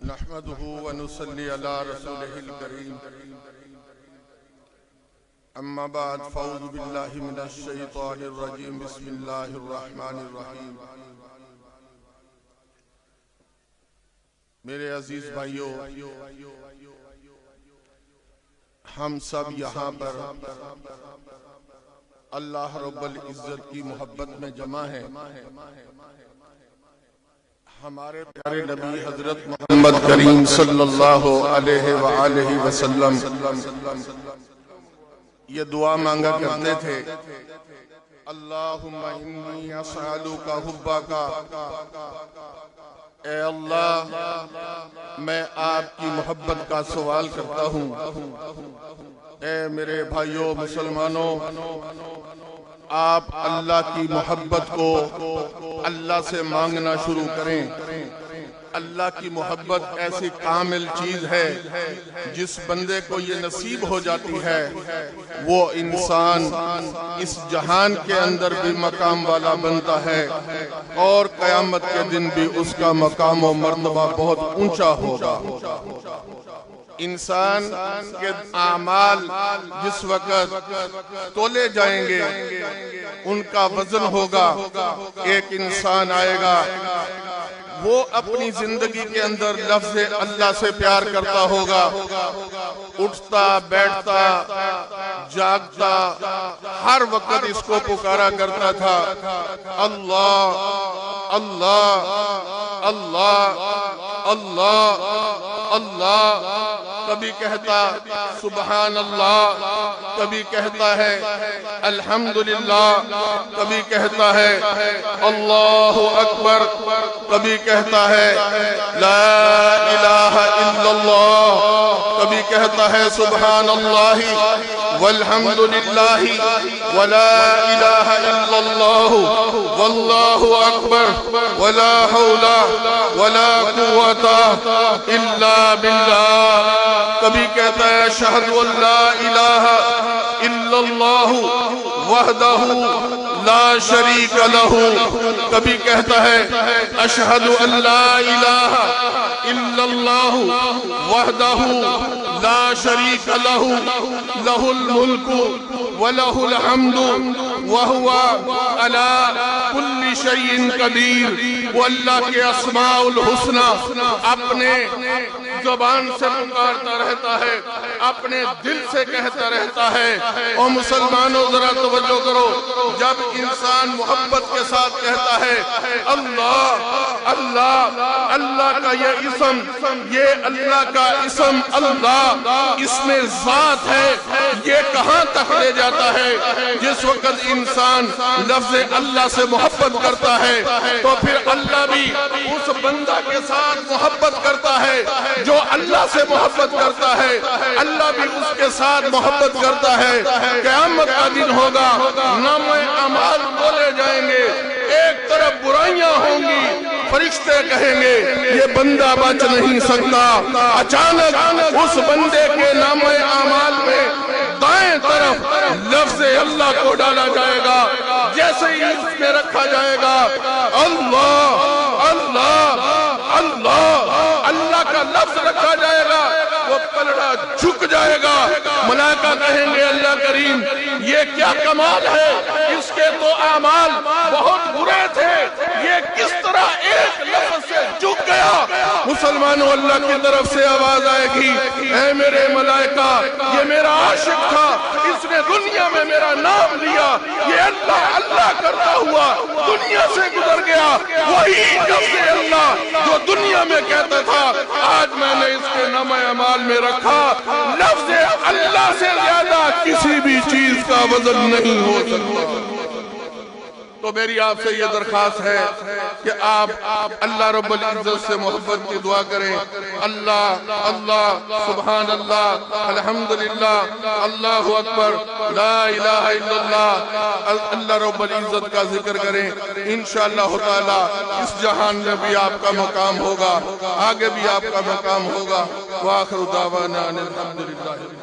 نحمده ونصلي على رسوله الكريم اما بعد فاعوذ بالله من الشيطان الرجيم بسم الله الرحمن الرحيم میرے عزیز بھائیوں، ہم سب یہاں پر اللہ رب العزت کی محبت میں جمع ہیں۔ ہمارے پیارے نبی حضرت محمد کریم صلی اللہ علیہ وآلہ وسلم یہ دعا مانگا کرتے تھے، اللہم انی اسألک حبک، اے اللہ میں آپ کی محبت کا سوال کرتا ہوں۔ اے میرے بھائیوں مسلمانوں، آپ اللہ کی محبت کو اللہ سے مانگنا شروع کریں۔ اللہ کی محبت ایسی کامل چیز ہے، جس بندے کو یہ نصیب ہو جاتی ہے وہ انسان اس جہان کے اندر بھی مقام والا بنتا ہے اور قیامت کے دن بھی اس کا مقام و مرتبہ بہت اونچا ہوگا۔ انسان کے اعمال جس وقت تولے جائیں گے ان کا وزن ہوگا۔ ایک انسان آئے گا، وہ اپنی زندگی کے اندر لفظ اللہ سے پیار کرتا ہوگا، اٹھتا بیٹھتا جاگتا ہر وقت اس کو پکارا کرتا تھا، اللہ اللہ اللہ اللہ اللہ، کبھی کہتا سبحان اللہ، کبھی کہتا ہے الحمدللہ، کبھی کہتا ہے اللہ اکبر، کبھی کہتا ہے لا الہ الا اللہ، کبھی کہتا ہے سبحان اللہ والحمدللہ ولا الہ الا اللہ واللہ اکبر ولا حول ولا قوت الا باللہ، کبھی کہتا ہے اشہد ان لا الہ الا اللہ وحدہ لا شریک لہ، کبھی کہتا ہے اشہد ان لا الہ الا اللہ وحدہ لا شریک لہ، لہ الملک ولہ الحمد وہو علی کل شیء قدیر۔ وہ اللہ کے اسماء الحسنی اپنے زبان سے پکارتا رہتا ہے، اپنے دل سے کہتا رہتا ہے۔ اور مسلمانوں ذرا توجہ کرو، جب انسان محبت کے ساتھ کہتا ہے اللہ اللہ، اللہ کا یہ اسم، یہ اللہ کا اسم اللہ اس میں ذات ہے، یہ کہاں تک لے جاتا ہے؟ جس وقت انسان لفظ اللہ سے محبت کرتا ہے تو پھر اللہ بھی اس بندہ کے ساتھ محبت کرتا ہے جو اللہ سے محبت کرتا ہے، اللہ بھی اس کے ساتھ محبت کرتا ہے۔ قیامت کا دن ہوگا، نامہ اعمال بولے جائیں گے، ایک طرف برائیاں ہوں گی، فرشتے کہیں گے یہ بندہ بچ نہیں سکتا۔ اچانک اس بندے کے نامہ اعمال میں دائیں طرف لفظ اللہ کو ڈالا جائے گا، جیسے ہی اس میں رکھا جائے گا اللہ اللہ اللہ، اللہ کا لفظ رکھا جائے گا، وہ پلڑا جھک جائے گا۔ ملائکہ کہیں گے اللہ کریم یہ کیا کمال ہے، اس کے تو اعمال بہت برے تھے، یہ کس طرح ایک لفظ سے جھک گیا؟ مسلمانوں اللہ کی طرف سے آواز آئے گی، اے میرے ملائکہ یہ میرا عاشق تھا، اس نے دنیا میں میرا نام لیا، یہ اللہ اللہ کرتا ہوا دنیا سے گزر گیا، وہی لفظ اللہ جو دنیا میں کہتا تھا آج میں نے اس کے نامہ اعمال میں رکھا۔ لفظ اللہ سے زیادہ کسی بھی چیز کا وزن نہیں ہو سکتا۔ تو میری آپ سے یہ درخواست ہے کہ آپ اللہ رب العزت سے محبت کی دعا کریں، اللہ اللہ سبحان اللہ الحمدللہ اللہ اکبر لا الہ الا اللہ، اللہ رب العزت کا ذکر کریں۔ انشاءاللہ تعالی اس جہان میں بھی آپ کا مقام ہوگا، آگے بھی آپ کا مقام ہوگا۔ وآخر دعوانا الحمدللہ۔